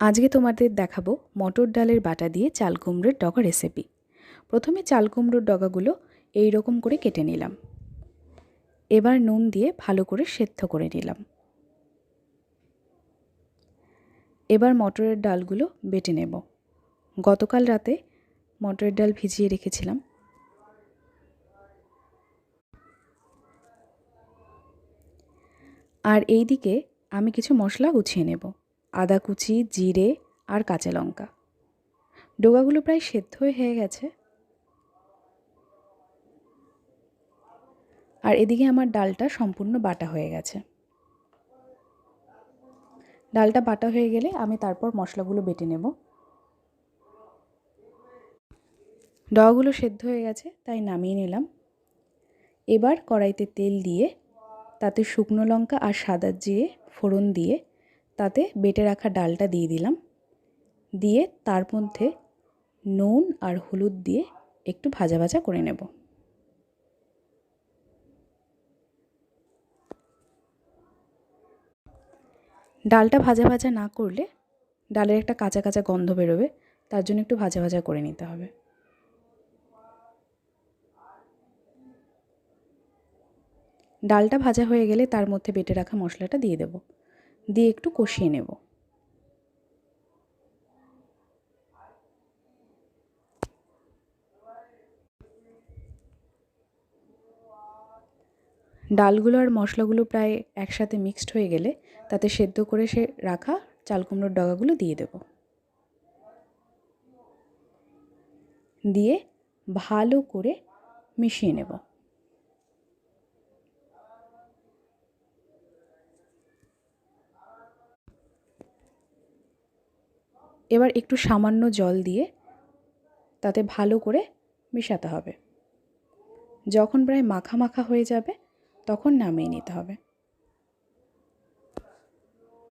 আজকে তোমাদের দেখাবো মটর ডালের বাটা দিয়ে চাল কুমড়োর ডগা রেসিপি। প্রথমে চাল কুমড়োর ডগাগুলো এই রকম করে কেটে নিলাম। এবার নুন দিয়ে ভালো করে সেদ্ধ করে নিলাম। এবার মটরের ডালগুলো বেটে নেব। গতকাল রাতে মটরের ডাল ভিজিয়ে রেখেছিলাম। আর এই দিকে আমি কিছু মশলা গুছিয়ে নেব। আদা কুচি, জিরে আর কাঁচা লঙ্কা। ডগাগুলো প্রায় সেদ্ধ হয়ে গেছে। আর এদিকে আমার ডালটা সম্পূর্ণ বাটা হয়ে গেছে। ডালটা বাটা হয়ে গেলে আমি তারপর মশলাগুলো বেটে নেব। ডগাগুলো সেদ্ধ হয়ে গেছে, তাই নামিয়ে নিলাম। এবার কড়াইতে তেল দিয়ে তাতে শুকনো লঙ্কা আর সাদা জিরে ফোড়ন দিয়ে তাতে বেটে রাখা ডালটা দিয়ে দিলাম। দিয়ে তার মধ্যে নুন আর হলুদ দিয়ে একটু ভাজা ভাজা করে নেব। ডালটা ভাজা ভাজা না করলে ডালের একটা কাঁচা কাঁচা গন্ধ বেরোবে, তার জন্য একটু ভাজা ভাজা করে নিতে হবে। ডালটা ভাজা হয়ে গেলে তার মধ্যে বেটে রাখা মশলাটা দিয়ে দেব, দিয়ে একটু কষিয়ে নেব। ডালগুলো আর মশলাগুলো প্রায় একসাথে মিক্সড হয়ে গেলে তাতে সেদ্ধ করে রাখা চাল কুমড়োর ডগাগুলো দিয়ে দেব। দিয়ে ভালো করে মিশিয়ে নেব। এবার একটু সামান্য জল দিয়ে তাতে ভালো করে মেশাতে হবে। যখন প্রায় মাখা মাখা হয়ে যাবে তখন নামিয়ে নিতে হবে।